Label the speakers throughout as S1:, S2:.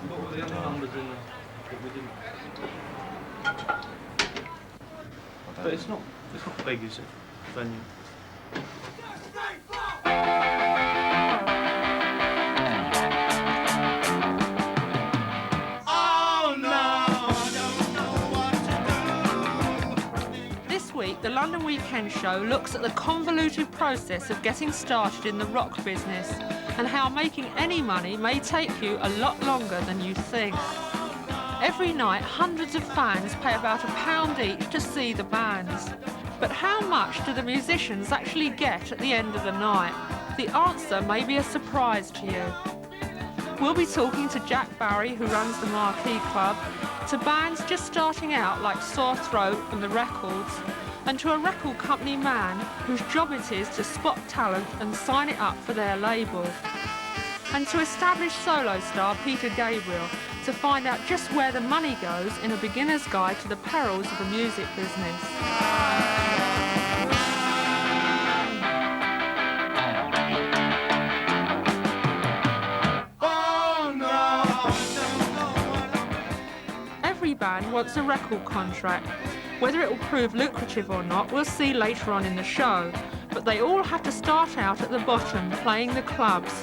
S1: What were the other numbers in there that we didn't? But it's not big, is it? Venue.
S2: This week, the London Weekend Show looks at the convoluted process of getting started in the rock business and how making any money may take you a lot longer than you think. Every night, hundreds of fans pay about £1 each to see the bands. But how much do the musicians actually get at the end of the night? The answer may be a surprise to you. We'll be talking to Jack Barry, who runs the Marquee Club, to bands just starting out like Sore Throat and The Records, and to a record company man whose job it is to spot talent and sign it up for their label. And to established solo star Peter Gabriel to find out just where the money goes in a beginner's guide to the perils of the music business. Every band wants a record contract. Whether it will prove lucrative or not, we'll see later on in the show. But they all have to start out at the bottom, playing the clubs,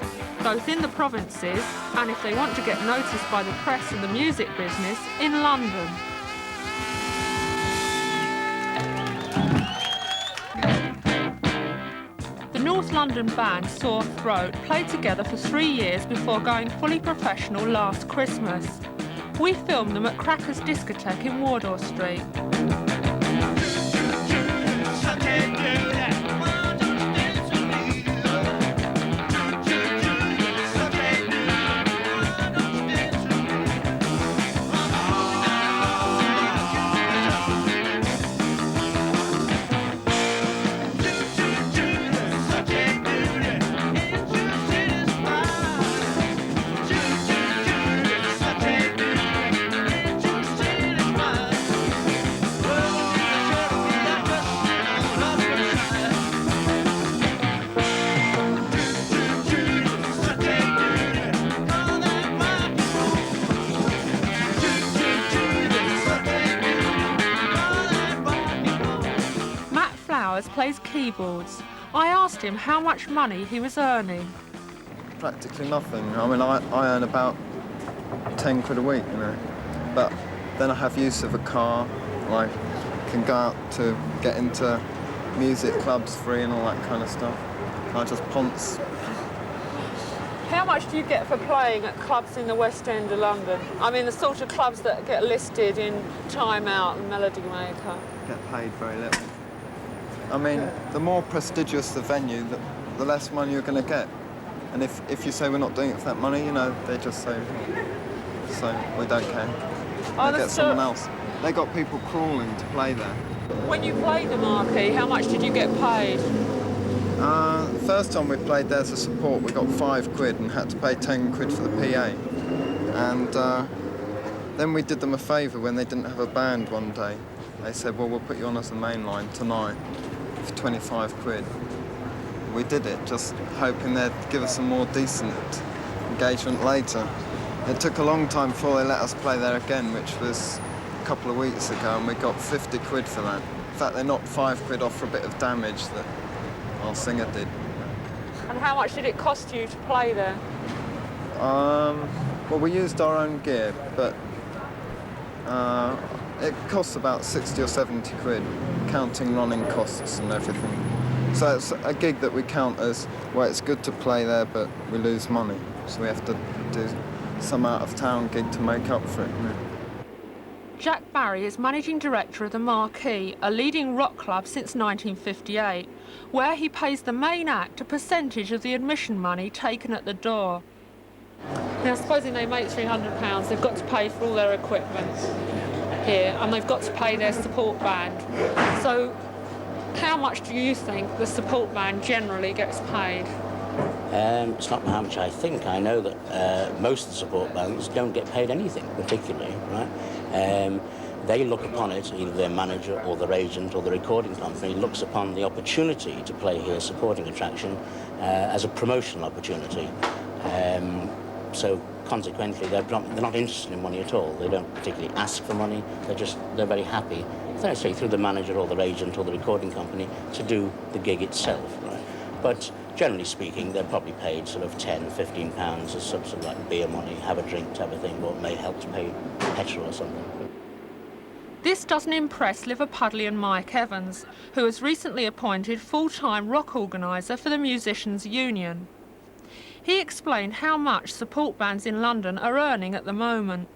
S2: both in the provinces and, if they want to get noticed by the press and the music business, in London. The North London band Sore Throat played together for 3 years before going fully professional last Christmas. We filmed them at Crackers Discotheque in Wardour Street. Plays keyboards. I asked him how much money he was earning.
S3: Practically nothing. I mean, I earn about 10 quid a week, you know. But then I have use of a car. I can go out to get into music clubs free and all that kind of stuff. I just ponce.
S2: How much do you get for playing at clubs in the West End of London? I mean, the sort of clubs that get listed in Time Out and Melody Maker.
S3: Get paid very little. I mean, the more prestigious the venue, the less money you're going to get. And if you say we're not doing it for that money, you know, they just say, so we don't care. They get someone else. They got people crawling to play there.
S2: When you played the Marquee, how much did you get paid?
S3: The first time we played there as a support, we got 5 quid and had to pay 10 quid for the PA. And then we did them a favour when they didn't have a band one day. They said, well, we'll put you on as a main line tonight for 25 quid. We did it, just hoping they'd give us a more decent engagement later. It took a long time before they let us play there again, which was a couple of weeks ago, and we got 50 quid for that. In fact, they knocked 5 quid off for a bit of damage that our singer did.
S2: And how much did it cost you to play there?
S3: Well, we used our own gear, but it costs about 60 or 70 quid, counting running costs and everything. So it's a gig that we count as, well, it's good to play there, but we lose money. So we have to do some out-of-town gig to make up for it.
S2: Jack Barry is managing director of the Marquee, a leading rock club since 1958, where he pays the main act a percentage of the admission money taken at the door. Now, supposing they make £300, they've got to pay for all their equipment here, and they've got to pay their support band. So how much do you think the support band generally gets paid?
S4: It's not how much I think. I know that most of the support bands don't get paid anything particularly, right? They look upon it, either their manager or their agent or the recording company looks upon the opportunity to play here supporting attraction as a promotional opportunity. so consequently they're not interested in money at all. They don't particularly ask for money. They're very happy, let's say through the manager or their agent or the recording company, to do the gig itself, right? But generally speaking, they're probably paid sort of £10, £15 as some sort of like beer money, have a drink type of thing, or it may help to pay petrol or something.
S2: This doesn't impress Liverpudlian Mike Evans, who was recently appointed full-time rock organiser for the Musicians' Union. He explained how much support bands in London are earning at the moment.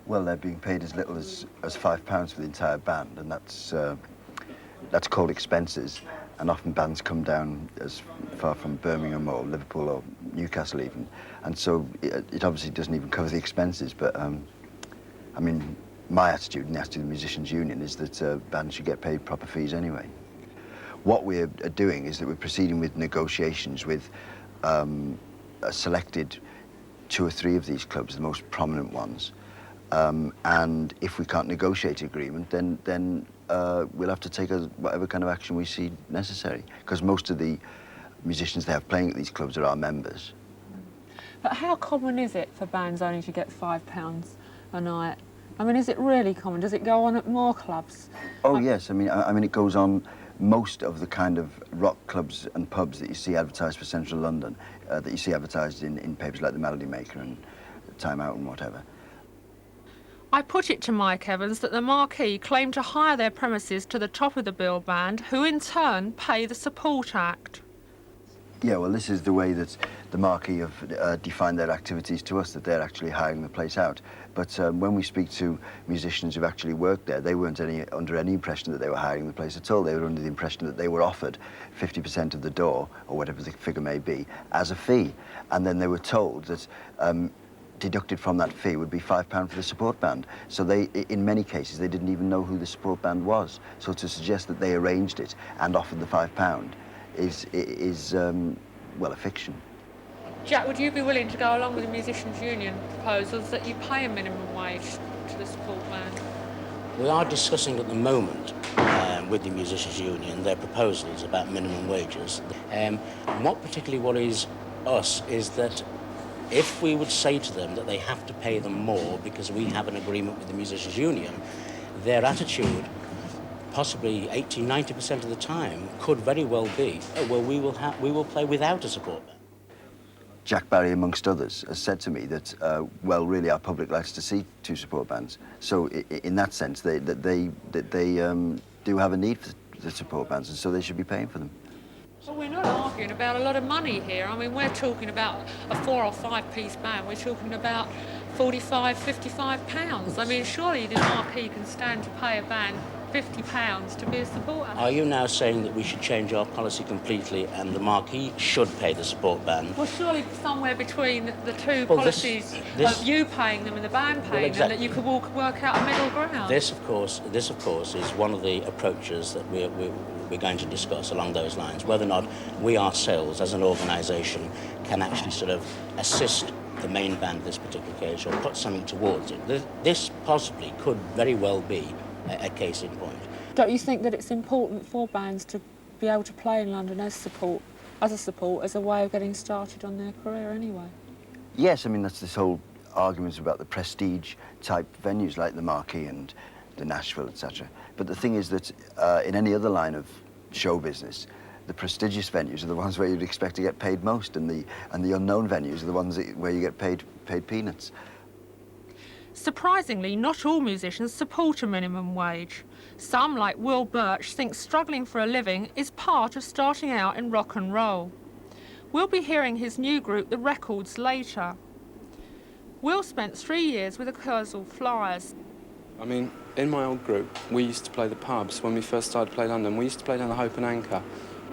S5: Well, they're being paid as little as £5 for the entire band, and that's called expenses. And often bands come down as far from Birmingham or Liverpool or Newcastle even, and so it obviously doesn't even cover the expenses. But I mean, my attitude and the attitude of the Musicians' Union is that bands should get paid proper fees anyway. What we're doing is that we're proceeding with negotiations with a selected 2 or 3 of these clubs, the most prominent ones. And if we can't negotiate an agreement, then we'll have to take whatever kind of action we see necessary, because most of the musicians they have playing at these clubs are our members.
S2: But how common is it for bands only to get £5 a night? I mean, is it really common? Does it go on at more clubs?
S5: Oh, yes. I mean, it goes on most of the kind of rock clubs and pubs that you see advertised for central London, that you see advertised in papers like the Melody Maker and Time Out and whatever.
S2: I put it to Mike Evans that the Marquee claim to hire their premises to the top of the bill band, who in turn pay the support act.
S5: Yeah, well, this is the way that the Marquee have defined their activities to us, that they're actually hiring the place out. But when we speak to musicians who've actually worked there, they weren't under any impression that they were hiring the place at all. They were under the impression that they were offered 50% of the door, or whatever the figure may be, as a fee. And then they were told that deducted from that fee would be £5 for the support band. So they, in many cases, they didn't even know who the support band was. So to suggest that they arranged it and offered the £5 is well, a fiction.
S2: Jack, would you be willing to go along with the Musicians' Union proposals that you pay a minimum wage to the support band?
S4: We are discussing at the moment with the Musicians' Union their proposals about minimum wages. And what particularly worries us is that if we would say to them that they have to pay them more because we have an agreement with the Musicians' Union, their attitude, possibly 80–90% of the time, could very well be, oh, well, we will play without a support band.
S5: Jack Barry, amongst others, has said to me that, well, really, our public likes to see 2 support bands. So in that sense, they do have a need for the support bands, and so they should be paying for them.
S2: Well, we're not arguing about a lot of money here. I mean, we're talking about a 4 or 5-piece band. We're talking about £45, £55. I mean, surely the Marquee can stand to pay a band £50 to be a support act.
S4: Are you now saying that we should change our policy completely and the Marquee should pay the support band?
S2: Well, surely somewhere between the two policies of you paying them and the band paying them, that you could work out a middle ground.
S4: This, of course, is one of the approaches that we're going to discuss along those lines, whether or not we ourselves, as an organisation, can actually sort of assist the main band in this particular case or put something towards it. This possibly could very well be a case in point.
S2: Don't you think that it's important for bands to be able to play in London as a way of getting started on their career anyway?
S5: Yes, I mean, that's this whole argument about the prestige-type venues like the Marquee and the Nashville, etc. But the thing is that in any other line of show business, the prestigious venues are the ones where you'd expect to get paid most, and the unknown venues are the ones where you get paid peanuts.
S2: Surprisingly, not all musicians support a minimum wage. Some, like Will Birch, think struggling for a living is part of starting out in rock and roll. We'll be hearing his new group, The Records, later. Will spent 3 years with the Kersal Flyers.
S6: I mean, in my old group, we used to play the pubs when we first started to play London. We used to play down the Hope and Anchor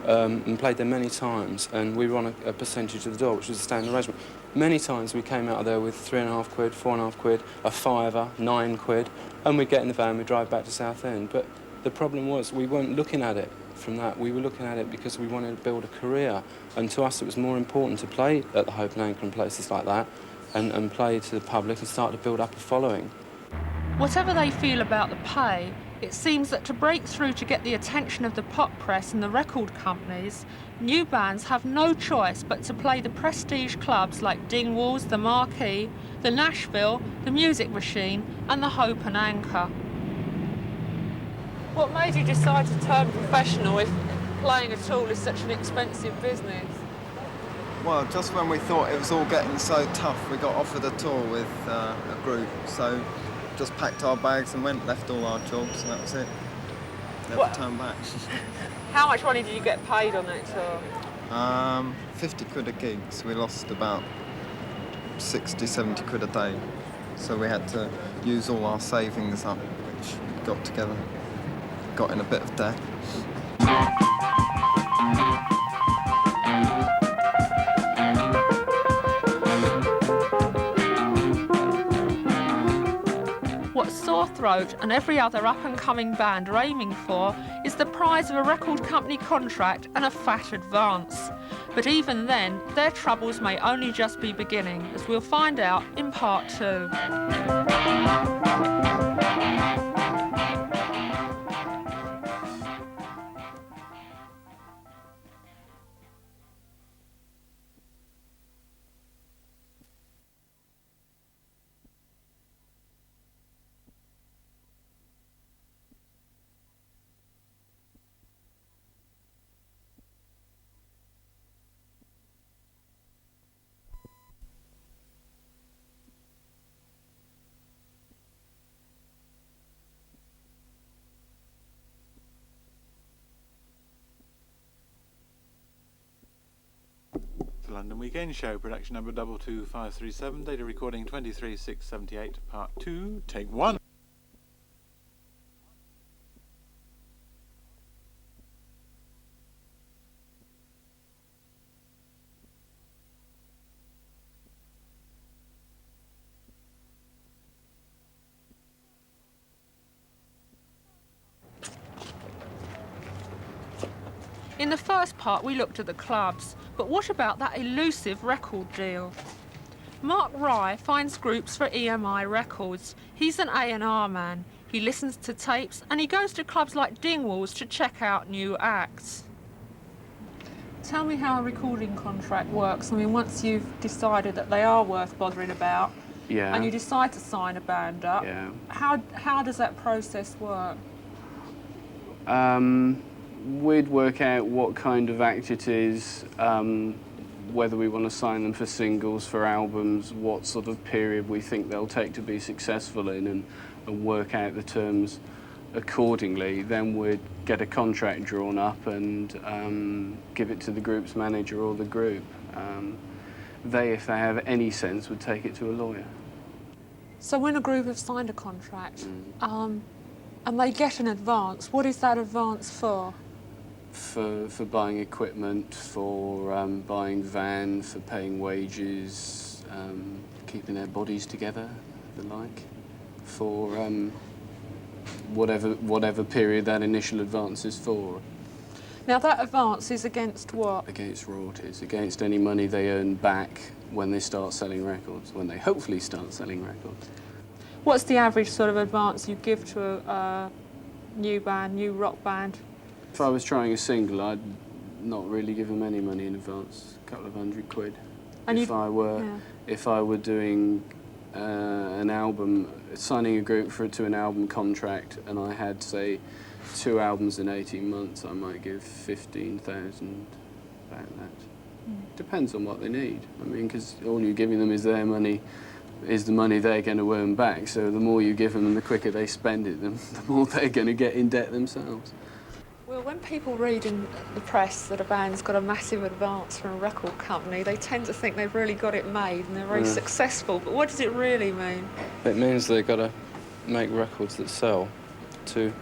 S6: and played there many times, and we were on a percentage of the door, which was a standard arrangement. Many times we came out of there with £3.5, £4.5, a fiver, £9, and we'd get in the van, we'd drive back to Southend. But the problem was we weren't looking at it from that. We were looking at it because we wanted to build a career, and to us it was more important to play at the Hope and Anchor and places like that and play to the public and start to build up a following.
S2: Whatever they feel about the pay, It seems that to break through to get the attention of the pop press and the record companies, new bands have no choice but to play the prestige clubs like Dingwalls, the Marquee, the Nashville, the Music Machine and the Hope and Anchor. What made you decide to turn professional if playing at all is such an expensive business?
S3: Well, just when we thought it was all getting so tough, we got offered a tour with a group, so just packed our bags and went, left all our jobs, and that was it. Never turned back.
S2: How much money did you get paid on that tour?
S3: 50 quid a gig, so we lost about 60, 70 quid a day. So we had to use all our savings up, which we got together. Got in a bit of debt.
S2: What Sore Throat and every other up-and-coming band are aiming for is the prize of a record company contract and a fat advance. But even then, their troubles may only just be beginning, as we'll find out in part 2.
S7: London Weekend Show, production number 22537, data recording 23/6/78, part 2, take 1.
S2: In the first part, we looked at the clubs, but what about that elusive record deal? Mark Rye finds groups for EMI Records. He's an A&R man. He listens to tapes and he goes to clubs like Dingwalls to check out new acts. Tell me how a recording contract works. I mean, once you've decided that they are worth bothering about,
S6: Yeah.
S2: and you decide to sign a band up,
S6: Yeah.
S2: how does that process work?
S6: We'd work out what kind of act it is, whether we want to sign them for singles, for albums, what sort of period we think they'll take to be successful in, and work out the terms accordingly. Then we'd get a contract drawn up and give it to the group's manager or the group. They, if they have any sense, would take it to a lawyer.
S2: So when a group have signed a contract, and they get an advance, what is that advance for?
S6: For buying equipment, for buying van, for paying wages, keeping their bodies together, the like, for whatever period that initial advance is for.
S2: Now that advance is against what?
S6: Against royalties, against any money they earn back when they start selling records, when they hopefully start selling records.
S2: What's the average sort of advance you give to a new band, new rock band?
S6: If I was trying a single, I'd not really give them any money in advance, a couple of £100.
S2: And
S6: if I were doing an album, signing a group to an album contract, and I had, say, 2 albums in 18 months, I might give 15,000, about that. Depends on what they need. I mean, because all you're giving them is their money, is the money they're going to earn back. So the more you give them and the quicker they spend it, the more they're going to get in debt themselves.
S2: Well, when people read in the press that a band's got a massive advance from a record company, they tend to think they've really got it made and they're very successful. But what does it really mean?
S6: It means they've got to make records that sell to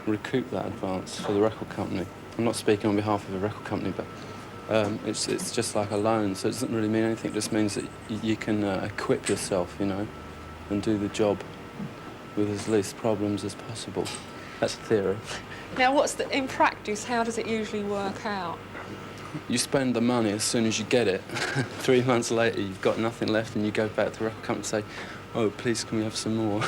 S6: recoup that advance for the record company. I'm not speaking on behalf of a record company, but it's just like a loan, so it doesn't really mean anything. It just means that you can equip yourself, you know, and do the job with as least problems as possible. That's the theory.
S2: Now, in practice, how does it usually work out?
S6: You spend the money as soon as you get it. 3 months later, you've got nothing left, and you go back to the record company and say, "Oh, please, can we have some more?"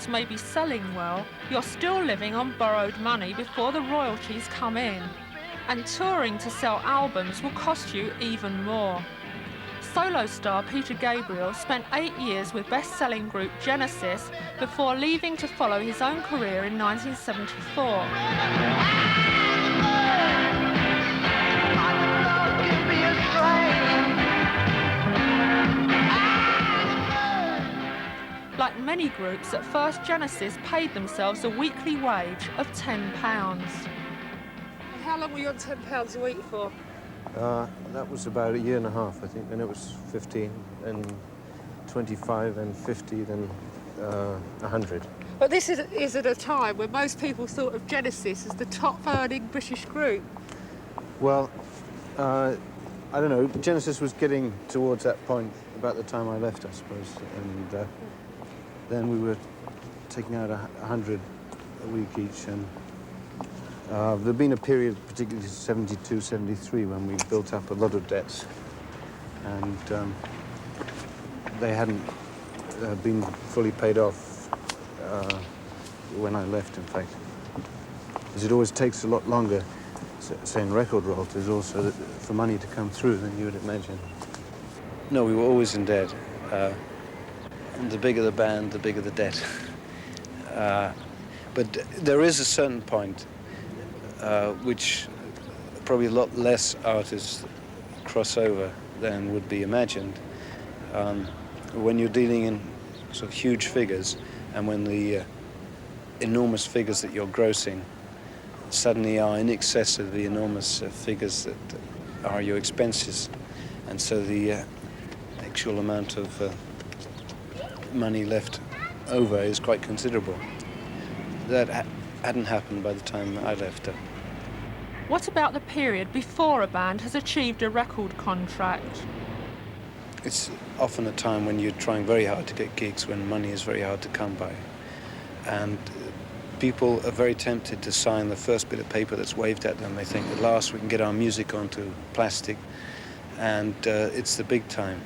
S2: records may be selling well, you're still living on borrowed money before the royalties come in. And touring to sell albums will cost you even more. Solo star Peter Gabriel spent 8 years with best-selling group Genesis before leaving to follow his own career in 1974. Like many groups, at first Genesis paid themselves a weekly wage of £10. How long were you on £10 a week for?
S8: That was about a year and a half, I think. Then it was 15, then 25, then 50, then 100.
S2: But this is at a time when most people thought of Genesis as the top-earning British group.
S8: Well, I don't know. Genesis was getting towards that point about the time I left, I suppose. And then we were taking out 100 a week each. And there'd been a period, particularly 72, 73, when we built up a lot of debts. And they hadn't been fully paid off when I left, in fact. Because it always takes a lot longer, say in record royalties also, for money to come through than you would imagine. No, we were always in debt. And the bigger the band, the bigger the debt. But there is a certain point which probably a lot less artists cross over than would be imagined. When you're dealing in sort of huge figures, and when the enormous figures that you're grossing suddenly are in excess of the enormous figures that are your expenses, and so the actual amount of money left over is quite considerable. That hadn't happened by the time I left.
S2: What about the period before a band has achieved a record contract?
S8: It's often a time when you're trying very hard to get gigs, when money is very hard to come by. And people are very tempted to sign the first bit of paper that's waved at them. They think, at last we can get our music onto plastic, and it's the big time.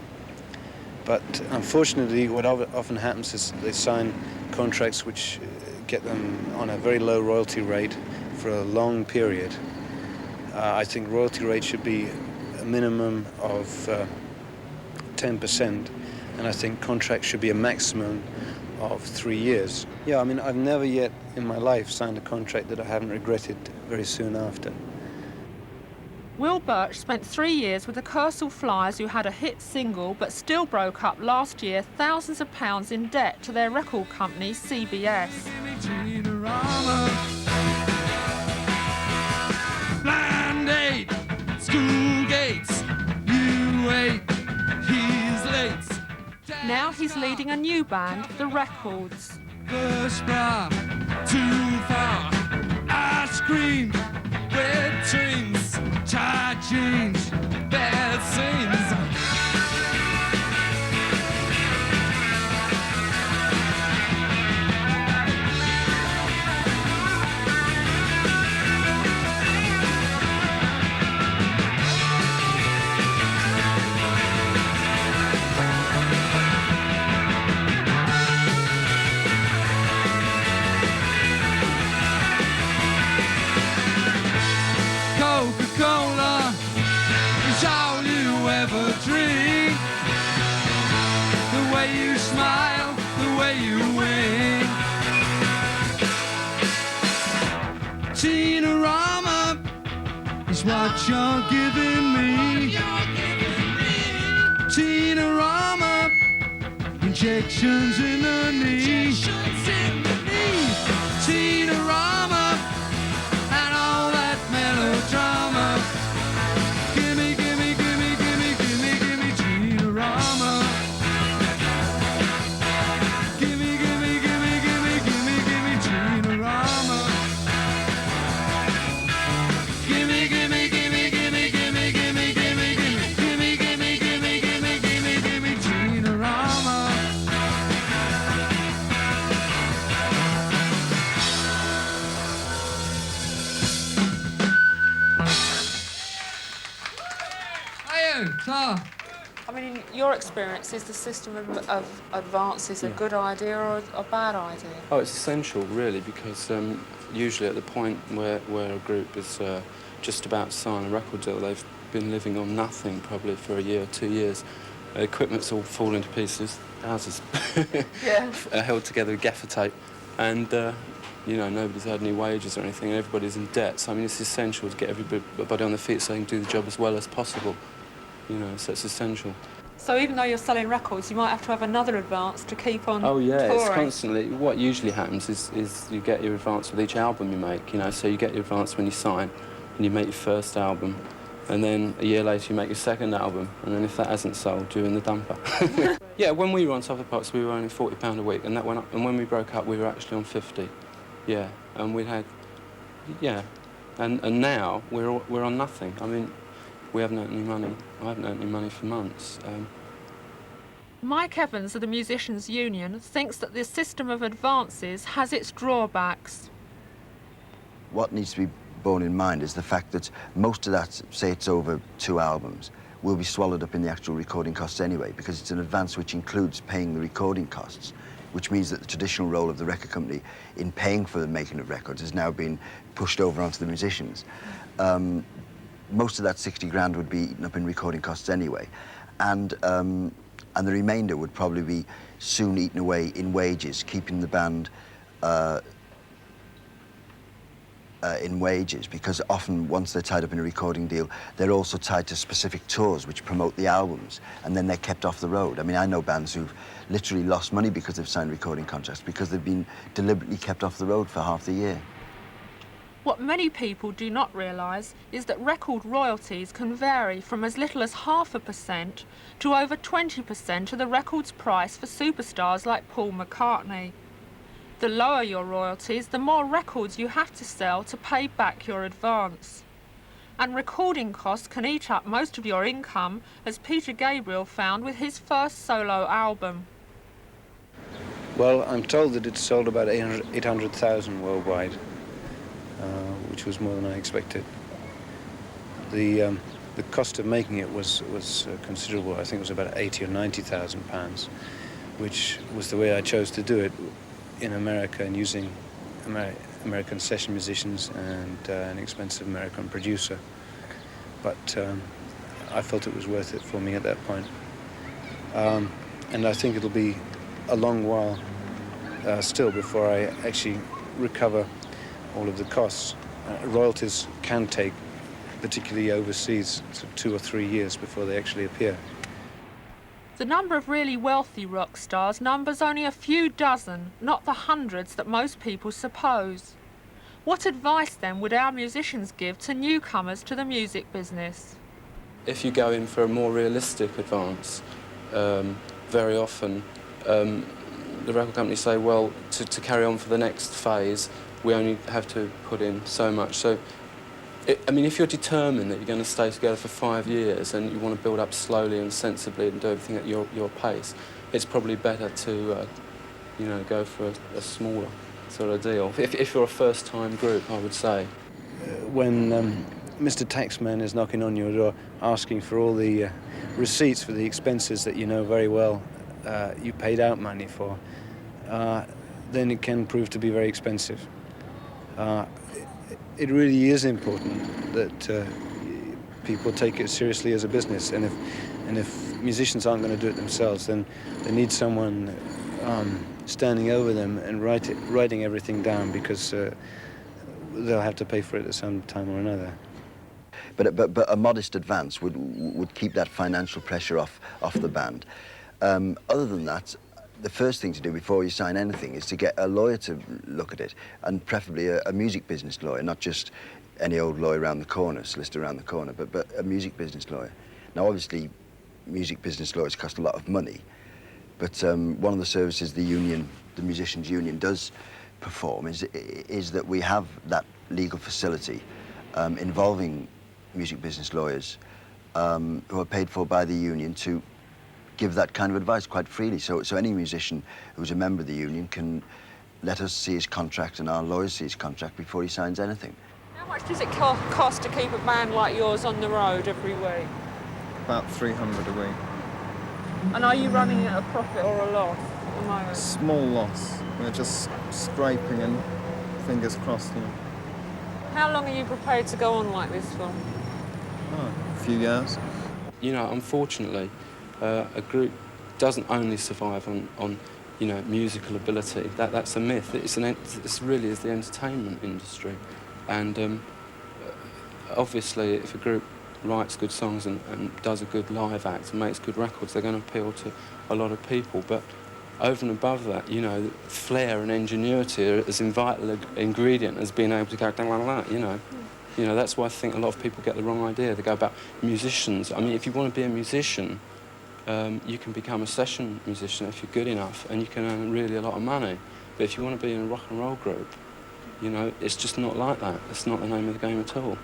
S8: But unfortunately, what often happens is they sign contracts which get them on a very low royalty rate for a long period. I think royalty rate should be a minimum of 10%, and I think contracts should be a maximum of 3 years. Yeah, I mean, I've never yet in my life signed a contract that I haven't regretted very soon after.
S2: Will Birch spent 3 years with the Kersal Flyers, who had a hit single but still broke up last year, thousands of pounds in debt to their record company, CBS.
S9: Blind date, school gates, you wait, he's late.
S2: Now he's leading a new band, The Records.
S9: Push bar, too far, I screamed, red trains, tight jeans, bad scenes. Coca-Cola is all you ever drink. The way you smile, the way you wink. Tina-Rama is what you're giving me. Tina-Rama, injections in the knee. Tina-Rama, and all that melodrama. Gimme, gimme, gimme, gimme, gimme, gimme Tina-Rama. Gimme, gimme, gimme, gimme, gimme, gimme Tina-Rama. Gimme, gimme, gimme, gimme, gimme, gimme, gimme, gimme, gimme, gimme, gimme, gimme, gimme, gimme Tina-Rama. Hiya, ta.
S2: I mean, in your experience, is the system of advances a good idea or a bad idea?
S6: Oh, it's essential, really, because usually at the point where a group is just about to sign a record deal, they've been living on nothing probably for a year or 2 years. Equipment's all falling to pieces, houses
S2: Yeah.
S6: are held together with gaffer tape, and you know, nobody's had any wages or anything, and everybody's in debt. So I mean, it's essential to get everybody on their feet so they can do the job as well as possible. You know, so it's essential.
S2: So even though you're selling records, you might have to have another advance to keep on
S6: Oh yeah,
S2: touring.
S6: it's constantly. What usually happens is you get your advance with each album you make. You know, so you get your advance when you sign, and you make your first album, and then a year later you make your second album, and then if that hasn't sold, you're in the dumper. Yeah, when we were on Top of the Pops, we were earning £40 a week, and that went up. And when we broke up, we were actually on 50. Yeah, and we had, yeah, and now we're on nothing. I mean, we haven't earned any money. I haven't earned any money for months.
S2: Mike Evans of the Musicians' Union thinks that this system of advances has its drawbacks.
S5: What needs to be borne in mind is the fact that most of that, say it's over 2 albums, will be swallowed up in the actual recording costs anyway, because it's an advance which includes paying the recording costs, which means that the traditional role of the record company in paying for the making of records has now been pushed over onto the musicians. Most of that 60 grand would be eaten up in recording costs anyway, and the remainder would probably be soon eaten away in wages, keeping the band in wages, because often once they're tied up in a recording deal, they're also tied to specific tours which promote the albums, and then they're kept off the road. I mean, I know bands who've literally lost money because they've signed recording contracts because they've been deliberately kept off the road for half the year.
S2: What many people do not realise is that record royalties can vary from as little as 0.5% to over 20% of the record's price for superstars like Paul McCartney. The lower your royalties, the more records you have to sell to pay back your advance. And recording costs can eat up most of your income, as Peter Gabriel found with his first solo album.
S8: Well, I'm told that it's sold about 800,000 worldwide, which was more than I expected. The cost of making it was considerable. I think it was about 80 or 90,000 pounds, which was the way I chose to do it in America, and using American session musicians and an expensive American producer. But I felt it was worth it for me at that point. And I think it'll be a long while still before I actually recover all of the costs. Royalties can take, particularly overseas, 2 or 3 years before they actually appear.
S2: The number of really wealthy rock stars numbers only a few dozen, not the hundreds that most people suppose. What advice then would our musicians give to newcomers to the music business?
S6: If you go in for a more realistic advance, very often the record companies say, well, to carry on for the next phase, we only have to put in so much. So, I mean, if you're determined that you're going to stay together for 5 years and you want to build up slowly and sensibly and do everything at your pace, it's probably better to, you know, go for a smaller sort of deal. If you're a first-time group, I would say.
S8: When Mr. Taxman is knocking on your door asking for all the receipts for the expenses that you know very well you paid out money for, then it can prove to be very expensive. It really is important that people take it seriously as a business, and if musicians aren't going to do it themselves, then they need someone standing over them and writing everything down, because they'll have to pay for it at some time or another.
S5: But a modest advance would keep that financial pressure off the band. Other than that, the first thing to do before you sign anything is to get a lawyer to look at it, and preferably a music business lawyer, not just any old lawyer around the corner, solicitor around the corner, but a music business lawyer. Now, obviously, music business lawyers cost a lot of money, but one of the services the union, the Musicians' Union, does perform is that we have that legal facility involving music business lawyers who are paid for by the union to give that kind of advice quite freely. So any musician who's a member of the union can let us see his contract and our lawyers see his contract before he signs anything.
S2: How much does it cost to keep a band like yours on the road every week?
S3: About 300 a week.
S2: And are you running at a profit or a loss at the moment?
S3: Small loss. We're just scraping and fingers crossed, you know.
S2: How long are you prepared to go on like this for?
S3: Oh, a few years.
S6: You know, unfortunately, a group doesn't only survive on you know, musical ability. That's a myth. It's really is the entertainment industry. And obviously, if a group writes good songs and does a good live act and makes good records, they're going to appeal to a lot of people. But over and above that, you know, flair and ingenuity are as vital an ingredient as being able to go down like that, you know. You know, that's why I think a lot of people get the wrong idea. They go about musicians. I mean, if you want to be a musician, you can become a session musician if you're good enough, and you can earn really a lot of money. But if you want to be in a rock and roll group, you know, it's just not like that. It's not the name of the game at all.